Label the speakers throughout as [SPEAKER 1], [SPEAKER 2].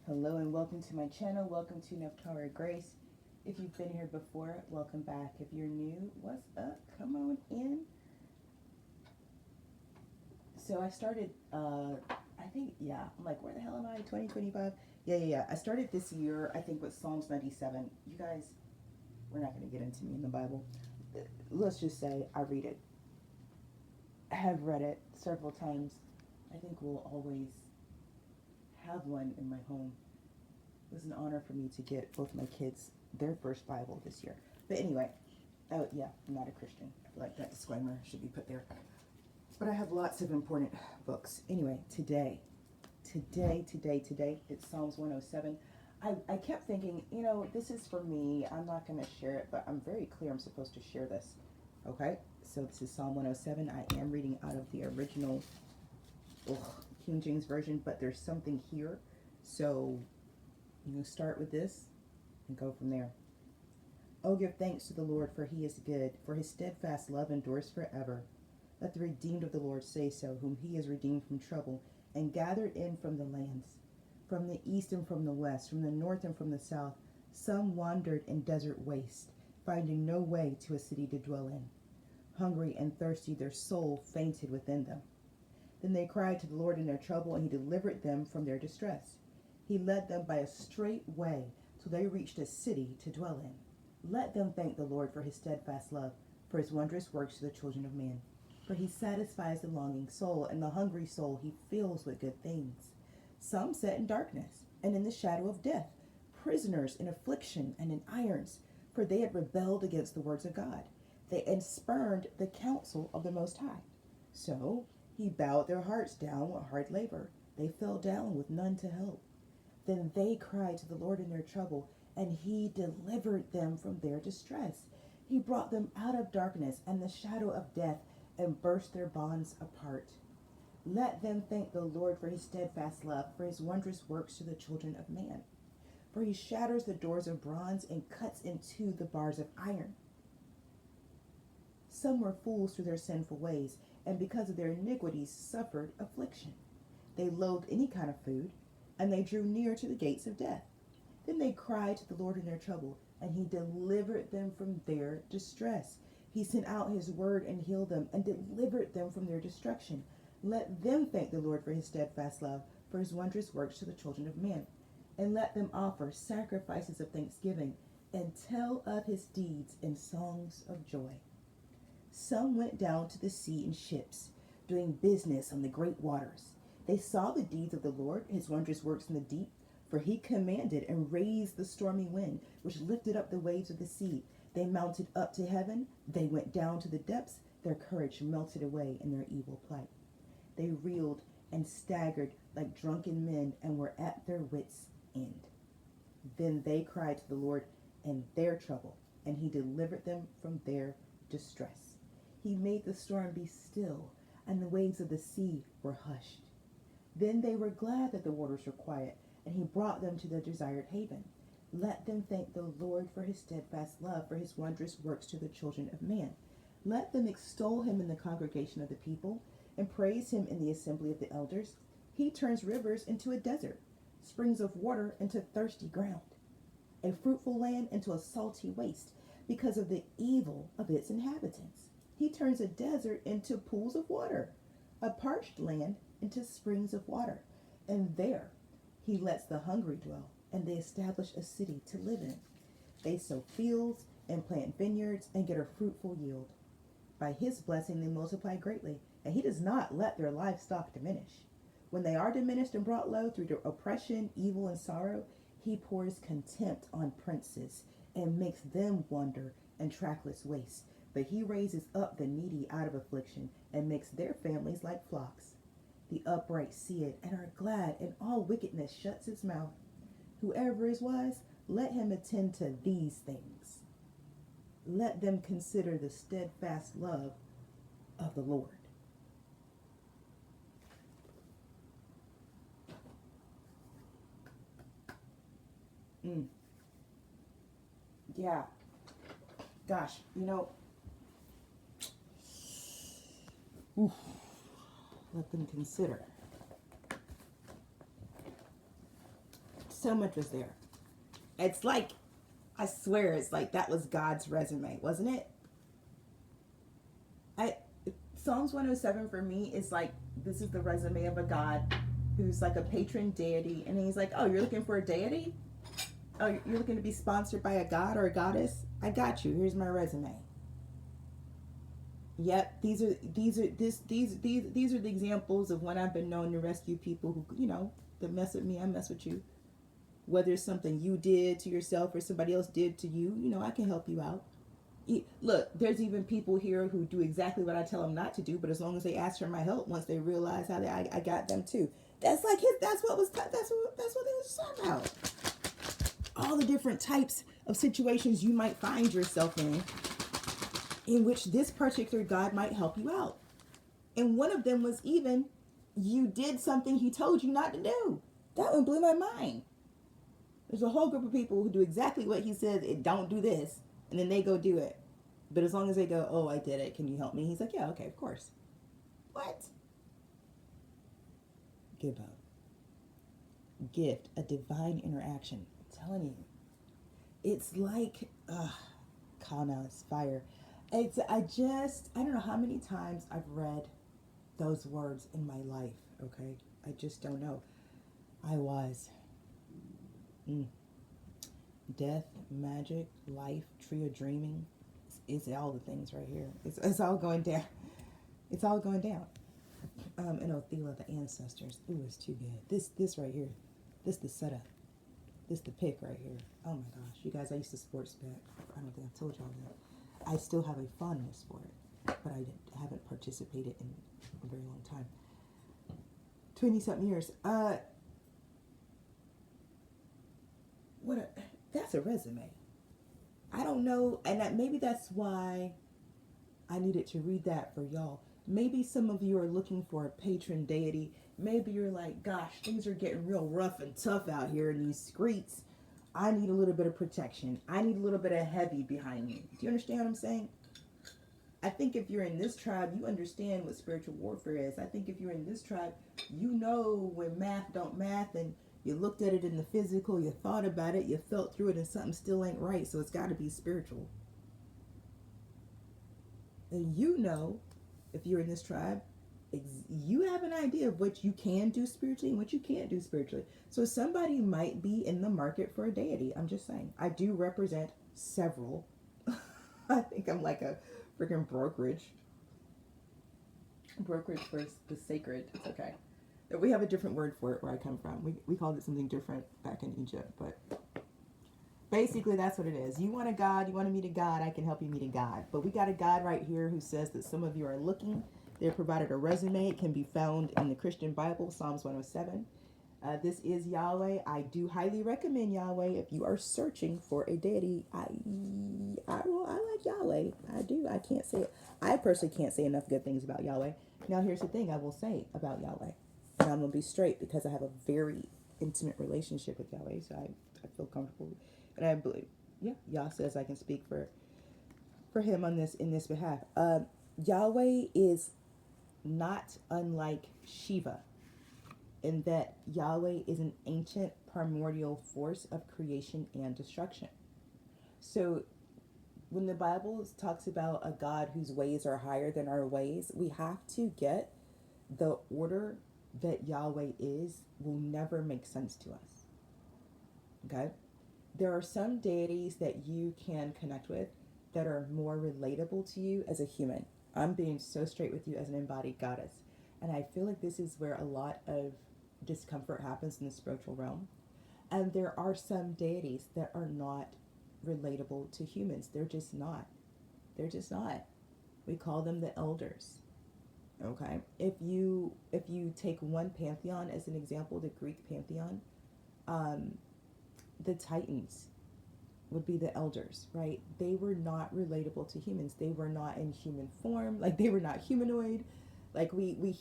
[SPEAKER 1] Hello and welcome to my channel. Welcome to Nephtara Grace. If you've been here before, welcome back. If you're new, what's up? Come on in. So I started, I'm like, where the hell am I? 2025? Yeah. I started this year, I think, with Psalms 97. You guys, we're not going to get into me in the Bible. Let's just say I read it. I have read it several times. I think we'll always have one in my home. It was an honor for me to get both my kids their first Bible this year. But anyway, I'm not a Christian. I feel like that disclaimer should be put there. But I have lots of important books. Anyway, today, it's Psalms 107. I kept thinking, this is for me. I'm not going to share it, but I'm very clear I'm supposed to share this. Okay? So this is Psalm 107. I am reading out of the original King James Version, but there's something here. So start with this and go from there. Oh, give thanks to the Lord, for he is good, for his steadfast love endures forever. Let the redeemed of the Lord say so, whom he has redeemed from trouble and gathered in from the lands, from the east and from the west, from the north and from the south. Some wandered in desert waste, finding no way to a city to dwell in. Hungry and thirsty, their soul fainted within them. Then they cried to the Lord in their trouble, and he delivered them from their distress. He led them by a straight way till they reached a city to dwell in. Let them thank the Lord for his steadfast love, for his wondrous works to the children of man. For he satisfies the longing soul, and the hungry soul he fills with good things. Some sat in darkness and in the shadow of death, prisoners in affliction and in irons, for they had rebelled against the words of God. They had spurned the counsel of the Most High. So he bowed their hearts down with hard labor. They fell down with none to help. Then they cried to the Lord in their trouble, and he delivered them from their distress. He brought them out of darkness and the shadow of death, and burst their bonds apart. Let them thank the Lord for his steadfast love, for his wondrous works to the children of man. For he shatters the doors of bronze and cuts in two the bars of iron. Some were fools through their sinful ways, and because of their iniquities suffered affliction. They loathed any kind of food, and they drew near to the gates of death. Then they cried to the Lord in their trouble, and he delivered them from their distress. He sent out his word and healed them, and delivered them from their destruction. Let them thank the Lord for his steadfast love, for his wondrous works to the children of man. And let them offer sacrifices of thanksgiving, and tell of his deeds in songs of joy. Some went down to the sea in ships, doing business on the great waters. They saw the deeds of the Lord, his wondrous works in the deep, for he commanded and raised the stormy wind, which lifted up the waves of the sea. They mounted up to heaven, they went down to the depths, their courage melted away in their evil plight. They reeled and staggered like drunken men and were at their wits' end. Then they cried to the Lord in their trouble, and he delivered them from their distress. He made the storm be still, and the waves of the sea were hushed. Then they were glad that the waters were quiet, and he brought them to their desired haven. Let them thank the Lord for his steadfast love, for his wondrous works to the children of man. Let them extol him in the congregation of the people, and praise him in the assembly of the elders. He turns rivers into a desert, springs of water into thirsty ground, a fruitful land into a salty waste, because of the evil of its inhabitants. He turns a desert into pools of water, a parched land into springs of water, and there he lets the hungry dwell, and they establish a city to live in. They sow fields and plant vineyards and get a fruitful yield. By his blessing they multiply greatly, and he does not let their livestock diminish. When they are diminished and brought low through their oppression, evil, and sorrow, he pours contempt on princes and makes them wander in trackless waste. But he raises up the needy out of affliction and makes their families like flocks. The upright see it and are glad, and all wickedness shuts its mouth. Whoever is wise, let him attend to these things. Let them consider the steadfast love of the Lord. Yeah. Gosh, oof, let them consider. So much was there. It's like, I swear, it's like that was God's resume, wasn't it? I Psalms 107 for me is like, this is the resume of a God who's like a patron deity, and he's like, oh, you're looking for a deity? Oh, you're looking to be sponsored by a god or a goddess? I got you. Here's my resume. Yep, these are the examples of when I've been known to rescue people who, that mess with me, I mess with you. Whether it's something you did to yourself or somebody else did to you, I can help you out. Look, there's even people here who do exactly what I tell them not to do, but as long as they ask for my help, once they realize how I got them too. That's like that's what they was talking about. All the different types of situations you might find yourself in which this particular God might help you out. And one of them was even, you did something he told you not to do. That one blew my mind. There's a whole group of people who do exactly what he said, don't do this, and then they go do it. But as long as they go, oh, I did it, can you help me? He's like, yeah, okay, of course. What? Give up. Gift, a divine interaction. I'm telling you. It's like, Kana is fire. I don't know how many times I've read those words in my life, okay? I just don't know. I was. Death, magic, life, tree of dreaming. It's all the things right here. It's all going down. It's all going down. And Othela, the ancestors. Ooh, it's too good. This right here. This the setup. This the pick right here. Oh my gosh. You guys, I used to sports bet. I don't think I've told y'all that. I still have a fondness for it, but I haven't participated in a very long time. 20-something years. That's a resume. I don't know, and maybe that's why I needed to read that for y'all. Maybe some of you are looking for a patron deity. Maybe you're like, gosh, things are getting real rough and tough out here in these streets. I need a little bit of protection. I need a little bit of heavy behind me. Do you understand what I'm saying? I think if you're in this tribe, you understand what spiritual warfare is. I think if you're in this tribe, you know when math don't math, and you looked at it in the physical, you thought about it, you felt through it, and something still ain't right, so it's got to be spiritual. And you know, if you're in this tribe, you have an idea of what you can do spiritually and what you can't do spiritually. So somebody might be in the market for a deity. I'm just saying. I do represent several. I think I'm like a freaking brokerage for the sacred. It's okay. We have a different word for it where I come from. We called it something different back in Egypt, but basically that's what it is. You want a God, you want to meet a God, I can help you meet a God. But we got a God right here who says that some of you are looking. They're provided a resume. It can be found in the Christian Bible, Psalms 107. This is Yahweh. I do highly recommend Yahweh if you are searching for a deity. I like Yahweh. I do. I can't say it. I personally can't say enough good things about Yahweh. Now here's the thing I will say about Yahweh. And I'm going to be straight because I have a very intimate relationship with Yahweh. So I feel comfortable. And I believe, Yah says I can speak for him on this, in this behalf. Yahweh is not unlike Shiva, in that Yahweh is an ancient primordial force of creation and destruction. So when the Bible talks about a God whose ways are higher than our ways, we have to get the order that Yahweh is will never make sense to us. Okay? There are some deities that you can connect with that are more relatable to you as a human. I'm being so straight with you as an embodied goddess. And I feel like this is where a lot of discomfort happens in the spiritual realm. And there are some deities that are not relatable to humans. They're just not. They're just not. We call them the elders. Okay? If you take one pantheon as an example, the Greek pantheon, the Titans would be the elders, right? They were not relatable to humans. They were not in human form. Like, they were not humanoid. Like, we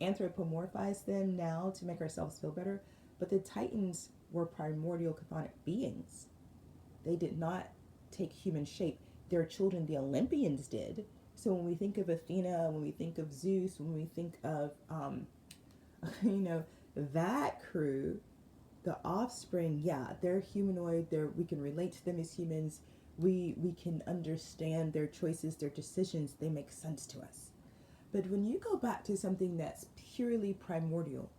[SPEAKER 1] anthropomorphize them now to make ourselves feel better. But the Titans were primordial chthonic beings. They did not take human shape. Their children, the Olympians, did. So when we think of Athena, when we think of Zeus, when we think of, that crew, The offspring, yeah, they're humanoid. We can relate to them as humans. We can understand their choices, their decisions. They make sense to us. But when you go back to something that's purely primordial,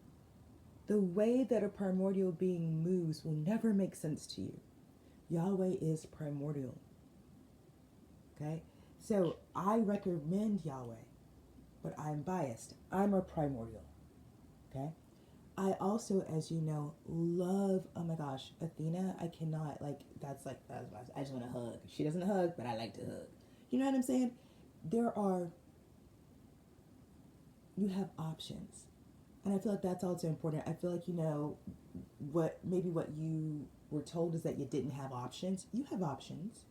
[SPEAKER 1] the way that a primordial being moves will never make sense to you. Yahweh is primordial. Okay? So I recommend Yahweh, but I'm biased. I'm a primordial. Okay? I also, as you know, love, oh my gosh, Athena. I cannot, that's I just want to hug. She doesn't hug, but I like to hug. You know what I'm saying? You have options. And I feel like that's also important. I feel like, what you were told is that you didn't have options. You have options.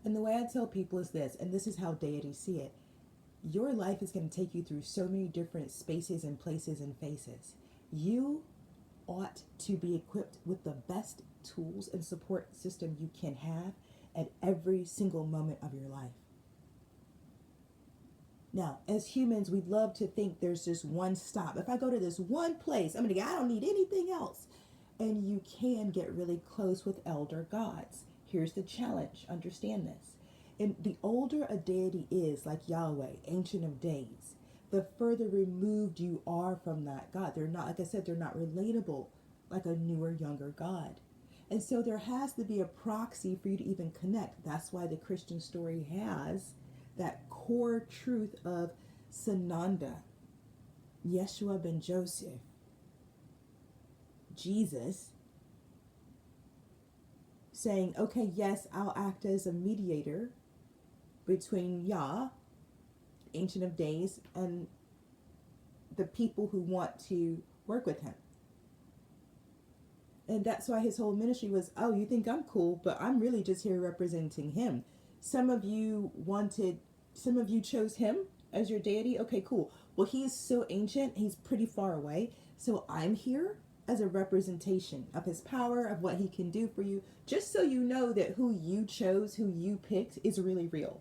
[SPEAKER 1] And the way I tell people is this, and this is how deities see it. Your life is going to take you through so many different spaces and places and faces. You ought to be equipped with the best tools and support system you can have at every single moment of your life. Now, as humans, we'd love to think there's just one stop. If I go to this one place, I don't need anything else. And you can get really close with elder gods. Here's the challenge. Understand this. And the older a deity is, like Yahweh, Ancient of Days, the further removed you are from that God. They're not, like I said, they're not relatable like a newer, younger God. And so there has to be a proxy for you to even connect. That's why the Christian story has that core truth of Sananda, Yeshua ben Joseph, Jesus, saying, okay, yes, I'll act as a mediator between Yah, Ancient of Days, and the people who want to work with him. And that's why his whole ministry was, oh, you think I'm cool, but I'm really just here representing him. Some of you chose him as your deity. Okay, cool. Well, he's so ancient, he's pretty far away. So I'm here as a representation of his power, of what he can do for you, just so you know that who you chose, who you picked, is really real.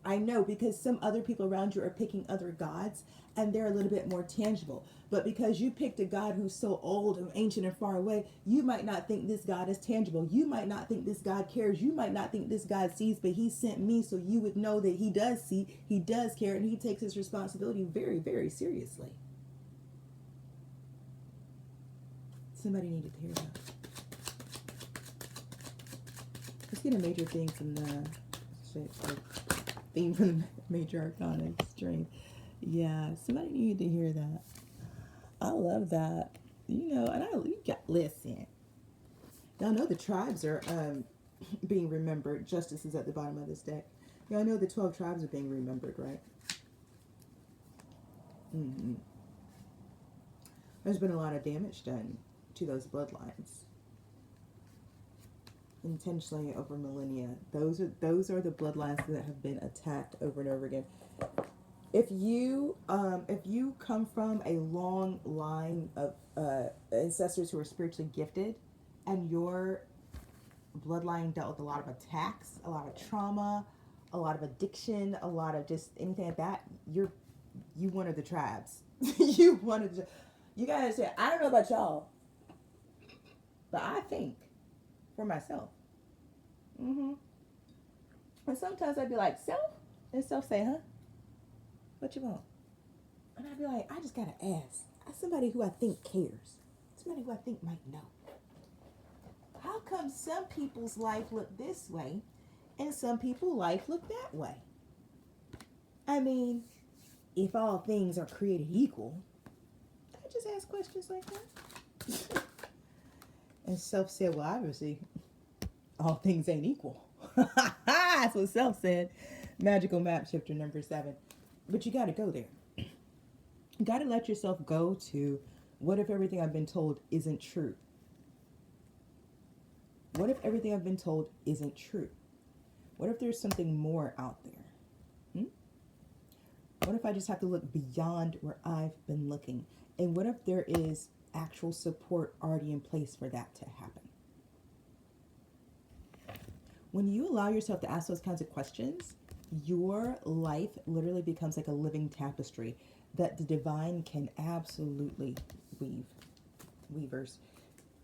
[SPEAKER 1] I know, because some other people around you are picking other gods and they're a little bit more tangible. But because you picked a God who's so old and ancient and far away, you might not think this God is tangible. You might not think this God cares. You might not think this God sees, but he sent me so you would know that he does see, he does care, and he takes his responsibility very, very seriously. Somebody needed to hear that. Let's get a major thing from the theme from the major arcana strength. Yeah, somebody needed to hear that. I love that. Listen. Y'all know the tribes are being remembered. Justice is at the bottom of this deck. Y'all know the 12 tribes are being remembered, right? Mm-hmm. There's been a lot of damage done to those bloodlines. Intentionally over millennia. Those are the bloodlines that have been attacked over and over again. If you come from a long line of ancestors who are spiritually gifted, and your bloodline dealt with a lot of attacks, a lot of trauma, a lot of addiction, a lot of just anything like that, you one of the tribes. You gotta say, I don't know about y'all, but I think for myself. And sometimes I'd be like, self? And self say, huh? What you want? And I'd be like, I just gotta ask. Somebody who I think cares. Somebody who I think might know. How come some people's life look this way and some people's life look that way? I mean, if all things are created equal, I just ask questions like that. And self said, well, obviously, all things ain't equal. That's what self said. Magical map shifter number 7. But you got to go there. You got to let yourself go to, what if everything I've been told isn't true? What if everything I've been told isn't true? What if there's something more out there? What if I just have to look beyond where I've been looking? And what if there is actual support already in place for that to happen? When you allow yourself to ask those kinds of questions, your life literally becomes like a living tapestry that the divine can absolutely weave. Weavers.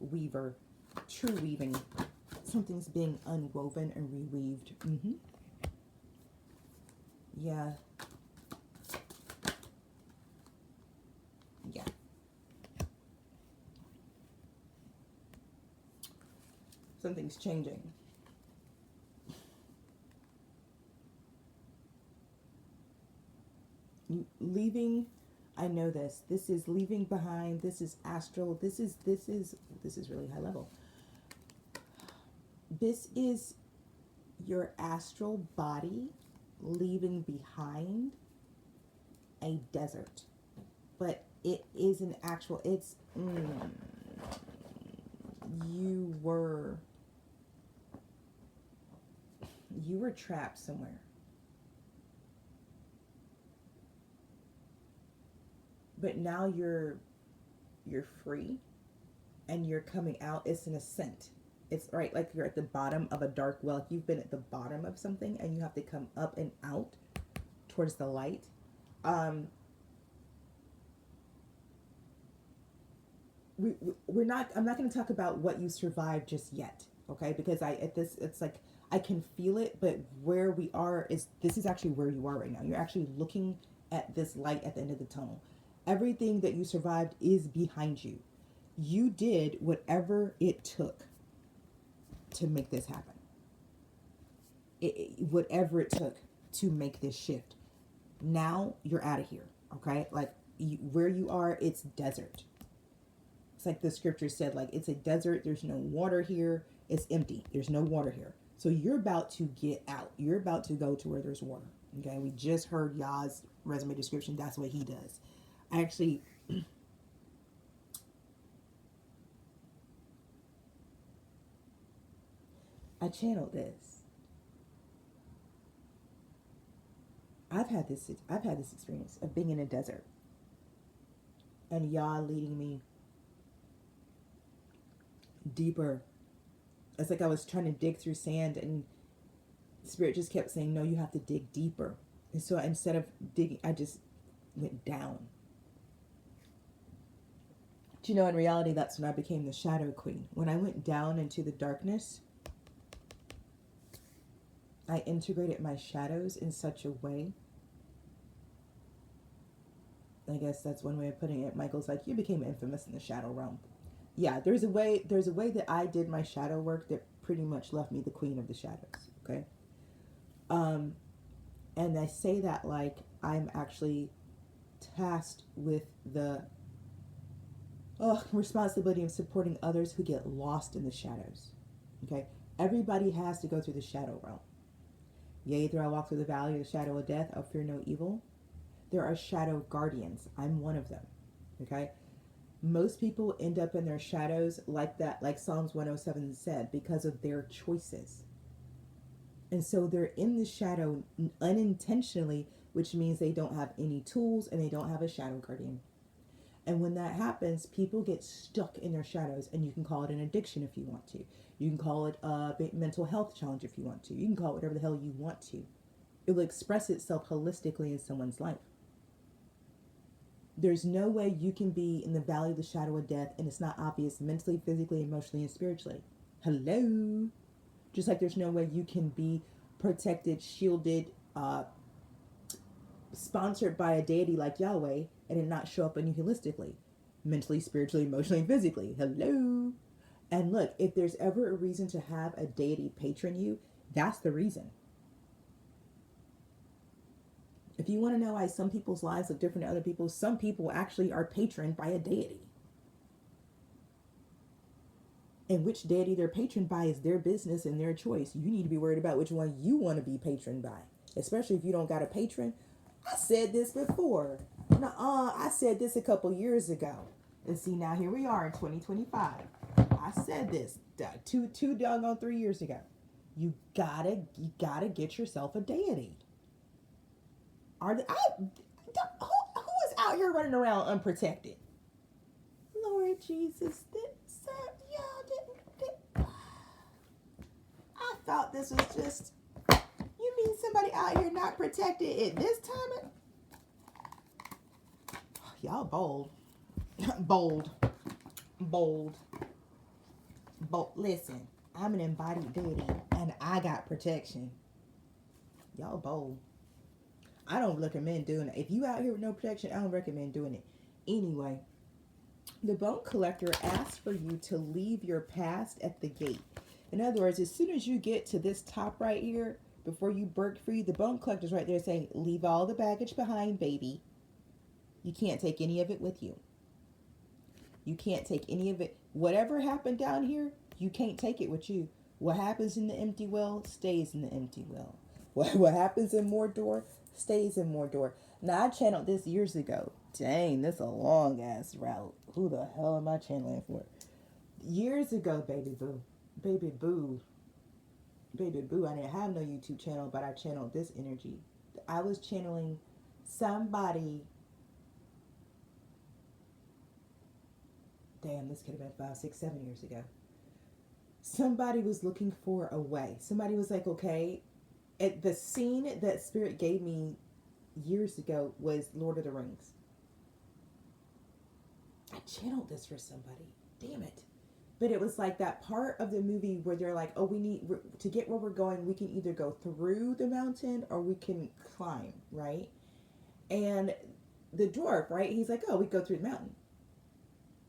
[SPEAKER 1] weaver, true weaving. Something's being unwoven and reweaved. Yeah. Yeah. Something's changing. Leaving, I know this. This is leaving behind. This is astral. This is really high level. This is your astral body leaving behind a desert. But it is an actual, you were trapped somewhere. But now you're free and you're coming out. It's an ascent. It's right, like you're at the bottom of a dark well. Like you've been at the bottom of something and you have to come up and out towards the light. We're not, I'm not going to talk about what you survived just yet. Okay. Because it's like, I can feel it, but where we are this is actually where you are right now. You're actually looking at this light at the end of the tunnel. Everything that you survived is behind you. You did whatever it took to make this happen. Whatever it took to make this shift. Now you're out of here. Okay. Like where you are, it's desert. It's like the scripture said, like it's a desert. There's no water here. It's empty. There's no water here. So you're about to get out. You're about to go to where there's water. Okay. We just heard Yah's resume description. That's what he does. Actually, I channeled this. I've had this experience of being in a desert and Yah leading me deeper. It's like I was trying to dig through sand and Spirit just kept saying, no, you have to dig deeper. And so instead of digging, I just went down. Do you know, in reality, that's when I became the Shadow Queen. When I went down into the darkness, I integrated my shadows in such a way. I guess that's one way of putting it. Michael's like, you became infamous in the shadow realm. Yeah, there's a way that I did my shadow work that pretty much left me the queen of the shadows. Okay. And I say that like I'm actually tasked with the responsibility of supporting others who get lost in the shadows. Okay. Everybody has to go through the shadow realm. Yea, though I walk through the valley of the shadow of death, I'll fear no evil. There are shadow guardians. I'm one of them. Okay. Most people end up in their shadows like that, like Psalms 107 said, because of their choices. And so they're in the shadow unintentionally, which means they don't have any tools and they don't have a shadow guardian. And when that happens, people get stuck in their shadows, and you can call it an addiction if you want to. You can call it a mental health challenge if you want to. You can call it whatever the hell you want to. It will express itself holistically in someone's life. There's no way you can be in the valley of the shadow of death and it's not obvious mentally, physically, emotionally, and spiritually. Hello? Just like there's no way you can be protected, shielded, sponsored by a deity like Yahweh and it not show up on you holistically, mentally, spiritually, emotionally, and physically. Hello? And look, if there's ever a reason to have a deity patron you, that's the reason. If you want to know why some people's lives look different to other people's, some people actually are patroned by a deity. And which deity they're patroned by is their business and their choice. You need to be worried about which one you want to be patroned by. Especially if you don't got a patron. I said this before. I said this a couple years ago. And see, now here we are in 2025. I said this two doggone 3 years ago. You gotta get yourself a deity. Who is out here running around unprotected? Lord Jesus, I thought this was just. You mean somebody out here not protected at this time? Y'all bold, bold. But listen, I'm an embodied deity and I got protection. Y'all bold. I don't recommend doing it. If you out here with no protection, I don't recommend doing it. Anyway, the bone collector asks for you to leave your past at the gate. In other words, as soon as you get to this top right here, before you break free, the bone collector's right there saying, leave all the baggage behind, baby. You can't take any of it with you. You can't take any of it. Whatever happened down here, you can't take it with you. What happens in the empty well stays in the empty well. What happens in Mordor stays in Mordor. Now, I channeled this years ago. Dang, this is a long ass route. Who the hell am I channeling for? Years ago, baby boo. Baby boo. Baby boo. I didn't have no YouTube channel, but I channeled this energy. I was channeling somebody. Damn, this could have been 5, 6, 7 years ago. Somebody was looking for a way. Somebody was like, okay, the scene that Spirit gave me years ago was Lord of the Rings. I channeled this for somebody. Damn it. But it was like that part of the movie where they're like, oh, we need, to get where we're going, we can either go through the mountain or we can climb, right? And the dwarf, right, he's like, oh, we go through the mountain.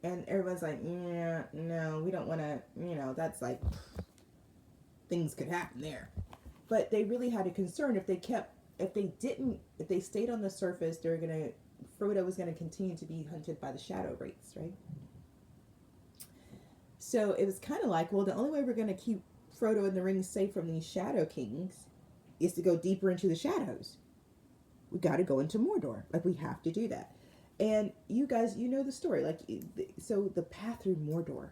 [SPEAKER 1] And everyone's like, yeah, no, we don't want to, that's like, things could happen there. But they really had a concern if they stayed on the surface, Frodo was going to continue to be hunted by the shadow wraiths, right? So it was kind of like, well, the only way we're going to keep Frodo and the ring safe from these shadow kings is to go deeper into the shadows. We got to go into Mordor. Like, we have to do that. And you guys, you know the story. Like, so the path through Mordor.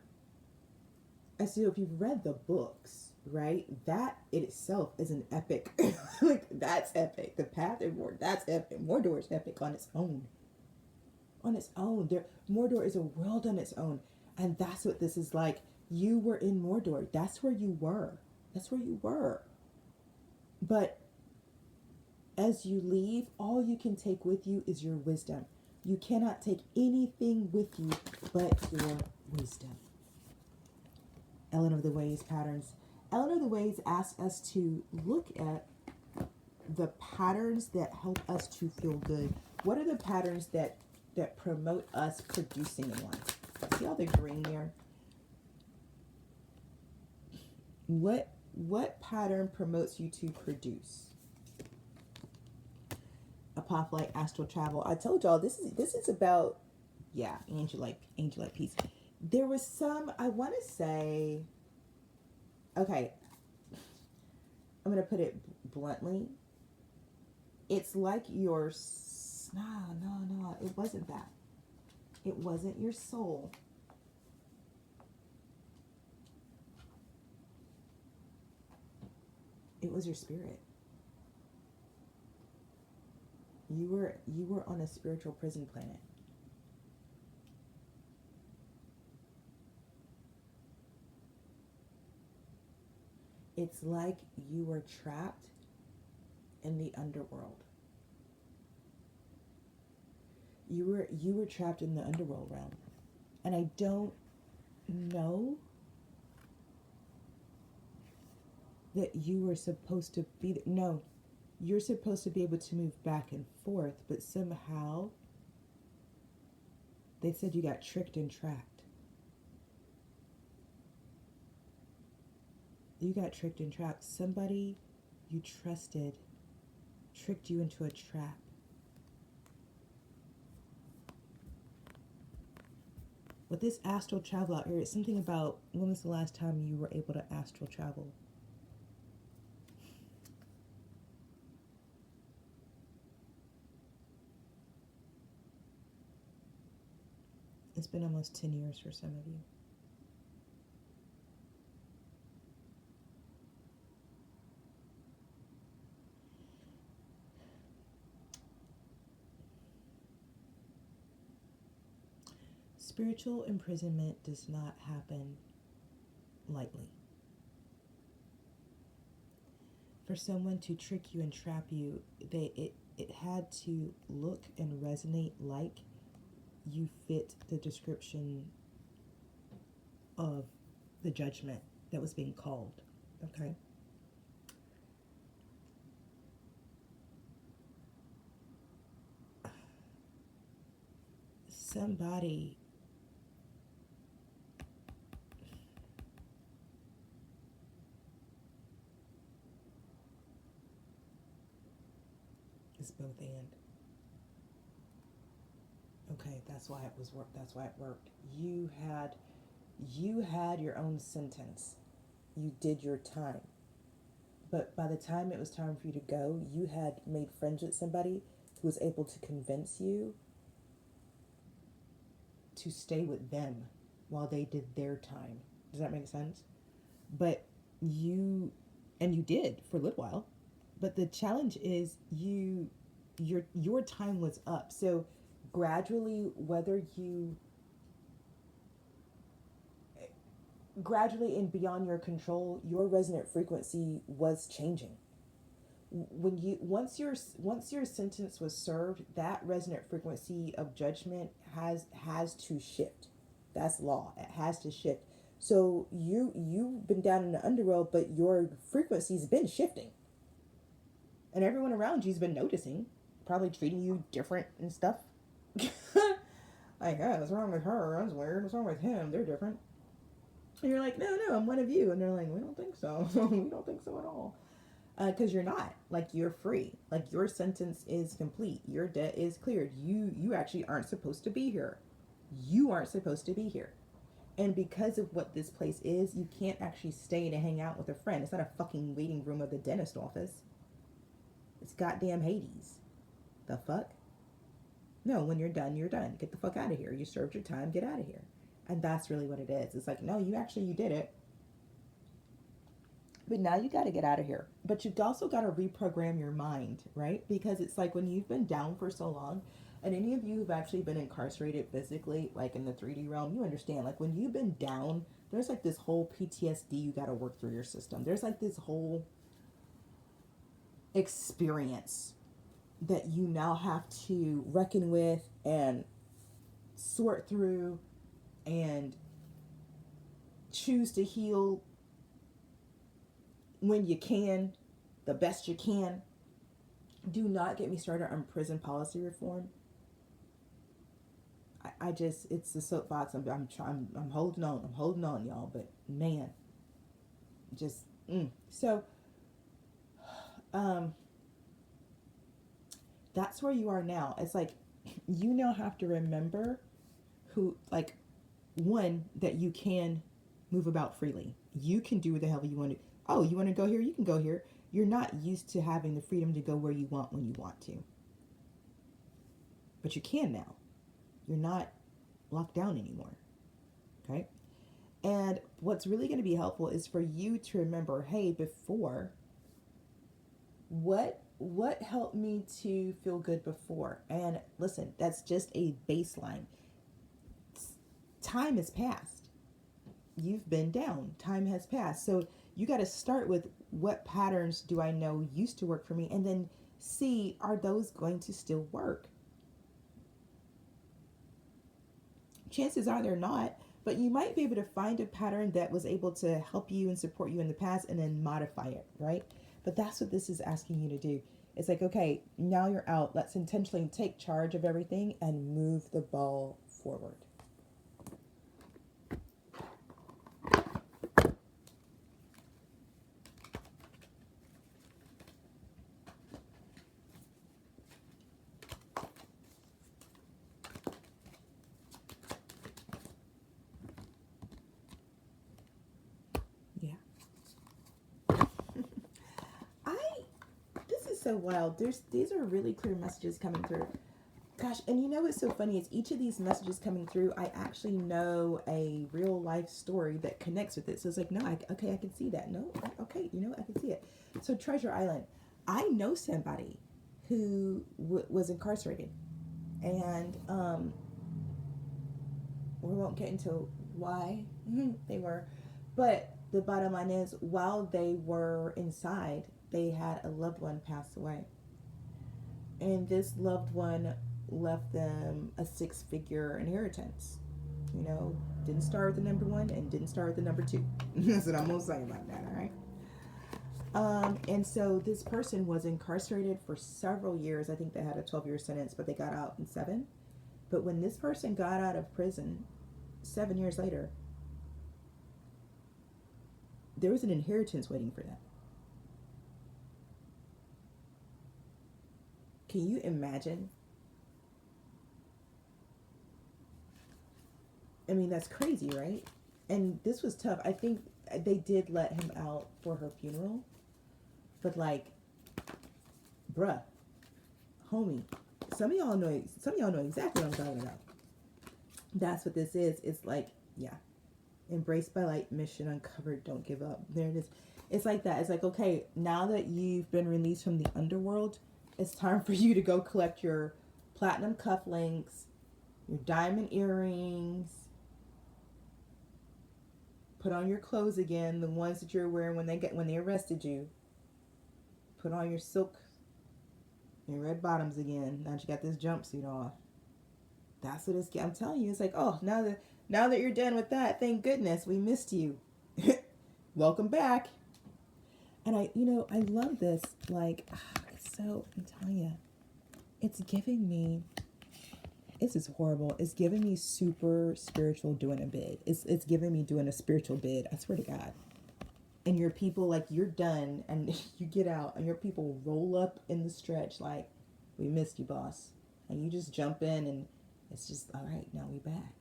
[SPEAKER 1] I so if you've read the books, right, that in itself is an epic. Like, that's epic. The path through Mordor, that's epic. Mordor is epic on its own. On its own. Mordor is a world on its own. And that's what this is like. You were in Mordor. That's where you were. That's where you were. But as you leave, all you can take with you is your wisdom. You cannot take anything with you but your wisdom. Ellen of the Ways patterns. Ellen of the Ways asks us to look at the patterns that help us to feel good. What are the patterns that promote us producing in life? See all the green there? What pattern promotes you to produce? Apophyte, astral travel. I told y'all this is about, yeah, angelite peace. There was some, I want to say, okay, I'm going to put it bluntly. It's like your, no, it wasn't that. It wasn't your soul. It was your spirit. You were on a spiritual prison planet. It's like you were trapped in the underworld. You were trapped in the underworld realm. And I don't know that you were supposed to be there. No, you're supposed to be able to move back and forth, but somehow they said you got tricked and trapped. You got tricked and trapped. Somebody you trusted tricked you into a trap. With this astral travel out here, it's something about, when was the last time you were able to astral travel? It's been almost 10 years for some of you. Spiritual imprisonment does not happen lightly. For someone to trick you and trap you, it had to look and resonate like you fit the description of the judgment that was being called. Okay. Somebody is both and. Okay, that's why it was work. That's why it worked. You had your own sentence. You did your time. But by the time it was time for you to go, you had made friends with somebody who was able to convince you to stay with them while they did their time. Does that make sense? But you, and you did for a little while. But the challenge is your time was up. So gradually, gradually and beyond your control, your resonant frequency was changing. When you once your sentence was served, that resonant frequency of judgment has to shift. That's law. It has to shift. So you've been down in the underworld, but your frequency's been shifting, and everyone around you's been noticing, probably treating you different and stuff. Like, oh, what's wrong with her? That's weird. What's wrong with him? They're different. And you're like, no, I'm one of you. And they're like, we don't think so. We don't think so at all. Because you're not. Like, you're free. Like, your sentence is complete. Your debt is cleared. You actually aren't supposed to be here. You aren't supposed to be here. And because of what this place is, you can't actually stay to hang out with a friend. It's not a fucking waiting room of the dentist office. It's goddamn Hades. The fuck? No, when you're done, you're done. Get the fuck out of here. You served your time. Get out of here. And that's really what it is. It's like, no, you did it. But now you got to get out of here. But you've also got to reprogram your mind, right? Because it's like when you've been down for so long, and any of you who've actually been incarcerated physically, like in the 3D realm, you understand, like when you've been down, there's like this whole PTSD you got to work through your system. There's like this whole experience that you now have to reckon with and sort through and choose to heal when you can, the best you can. Do not get me started on prison policy reform. I just, it's the soapbox. I'm holding on, y'all. But man, just so that's where you are now. It's like you now have to remember who, like, one, that you can move about freely. You can do what the hell you want to. Oh, you want to go here? You can go here. You're not used to having the freedom to go where you want when you want to. But you can now. You're not locked down anymore. Okay? And what's really going to be helpful is for you to remember, hey, before, what helped me to feel good before? And listen, that's just a baseline. Time has passed. You've been down. Time has passed. So you got to start with, what patterns do I know used to work for me? And then see, are those going to still work? Chances are they're not, but you might be able to find a pattern that was able to help you and support you in the past and then modify it, right? But that's what this is asking you to do. It's like, okay, now you're out. Let's intentionally take charge of everything and move the ball forward. So wild. These are really clear messages coming through. Gosh, and you know what's so funny is each of these messages coming through, I actually know a real life story that connects with it. So it's like, no, I can see that. No, okay, you know what, I can see it. So Treasure Island, I know somebody who was incarcerated, and we won't get into why they were, but the bottom line is, while they were inside, they had a loved one pass away. And this loved one left them a 6-figure inheritance. You know, didn't start with the number one and didn't start with the number two. That's what I'm gonna say about that. All right. And so this person was incarcerated for several years. I think they had a 12-year sentence, but they got out in 7. But when this person got out of prison 7 years later, there was an inheritance waiting for them. Can you imagine? I mean, that's crazy, right? And this was tough. I think they did let him out for her funeral. But like, bruh, homie, some of y'all know exactly what I'm talking about. That's what this is. It's like, yeah. Embraced by light, mission uncovered, don't give up. There it is. It's like that. It's like, okay, now that you've been released from the underworld, it's time for you to go collect your platinum cufflinks, your diamond earrings, put on your clothes again, the ones that you're wearing when they arrested you. Put on your silk, your red bottoms again. Now that you got this jumpsuit off. That's what it's. I'm telling you, it's like, oh, now that you're done with that, thank goodness we missed you. Welcome back. And I love this. Like, it's so, I'm telling you, it's giving me. This is horrible. It's giving me super spiritual doing a bid. It's giving me doing a spiritual bid. I swear to God. And your people, like, you're done and you get out and your people roll up in the stretch like, we missed you, boss. And you just jump in and it's just, all right, now we back.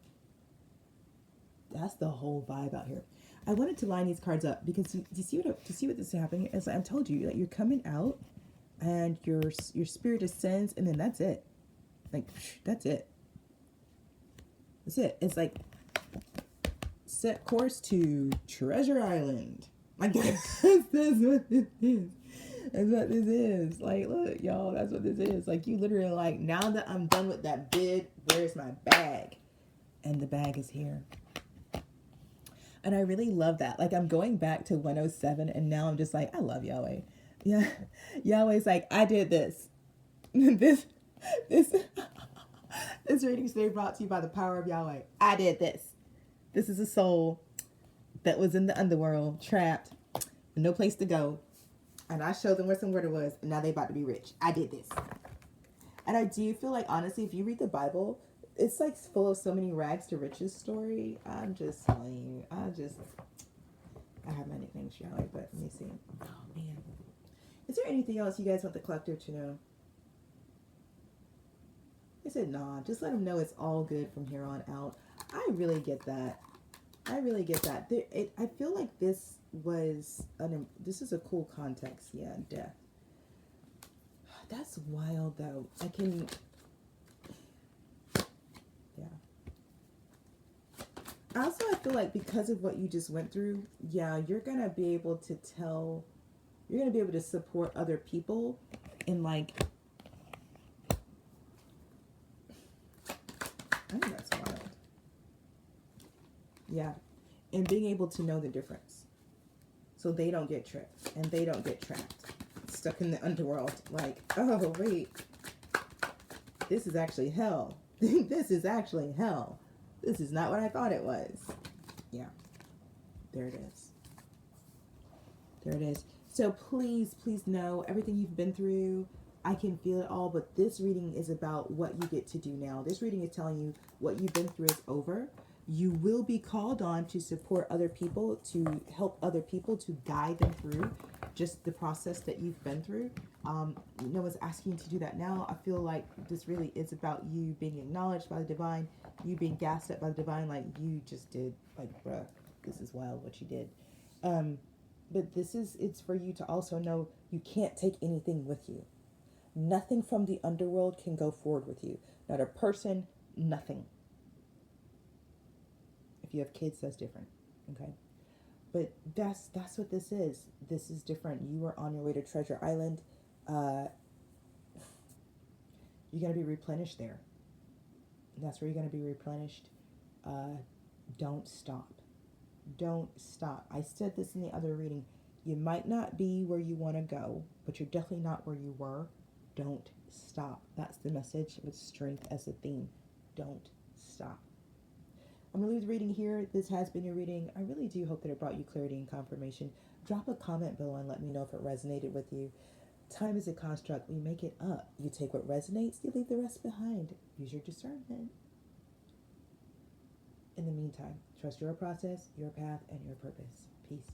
[SPEAKER 1] That's the whole vibe out here. I wanted to line these cards up because you see what this is happening? As I told you, that you're coming out and your spirit ascends and then that's it. Like, that's it. That's it. It's like, set course to Treasure Island. Like, that's what this is. That's what this is. Like, look, y'all, that's what this is. Like, you literally like, now that I'm done with that bid, where's my bag? And the bag is here. And I really love that. Like, I'm going back to 107 and now I'm just like, I love Yahweh. Yeah. Yahweh's like, I did this. This reading today brought to you by the power of Yahweh. I did this. This is a soul that was in the underworld, trapped, no place to go. And I showed them where it was, and now they about to be rich. I did this. And I do feel like, honestly, if you read the Bible, it's like full of so many rags to riches story. I'm just telling you. I have my nicknames, Yahweh, but let me see. Oh, man. Is there anything else you guys want the collective to know? I said, nah, just let them know it's all good from here on out. I really get that. I feel like this is a cool context. Yeah, death. That's wild, though. Yeah. Also, I feel like because of what you just went through, yeah, you're going to be able to support other people in, like, I think that's wild. Yeah. And being able to know the difference. So they don't get tricked and they don't get trapped. Stuck in the underworld. Like, oh, wait. This is actually hell. This is actually hell. This is not what I thought it was. Yeah. There it is. There it is. So please know everything you've been through. I can feel it all, but this reading is about what you get to do now. This reading is telling you what you've been through is over. You will be called on to support other people, to help other people, to guide them through just the process that you've been through. No one's asking you to do that now. I feel like this really is about you being acknowledged by the divine, you being gassed up by the divine, like you just did. Like, bruh, this is wild what you did. But it's for you to also know you can't take anything with you. Nothing from the underworld can go forward with you. Not a person, nothing. If you have kids, that's different. Okay? But that's what this is. This is different. You are on your way to Treasure Island. You're going to be replenished there. That's where you're going to be replenished. Don't stop. Don't stop. I said this in the other reading. You might not be where you want to go, but you're definitely not where you were. Don't stop. That's the message with strength as a theme. Don't stop. I'm going to leave the reading here. This has been your reading. I really do hope that it brought you clarity and confirmation. Drop a comment below and let me know if it resonated with you. Time is a construct. We make it up. You take what resonates, you leave the rest behind. Use your discernment. In the meantime, trust your process, your path, and your purpose. Peace.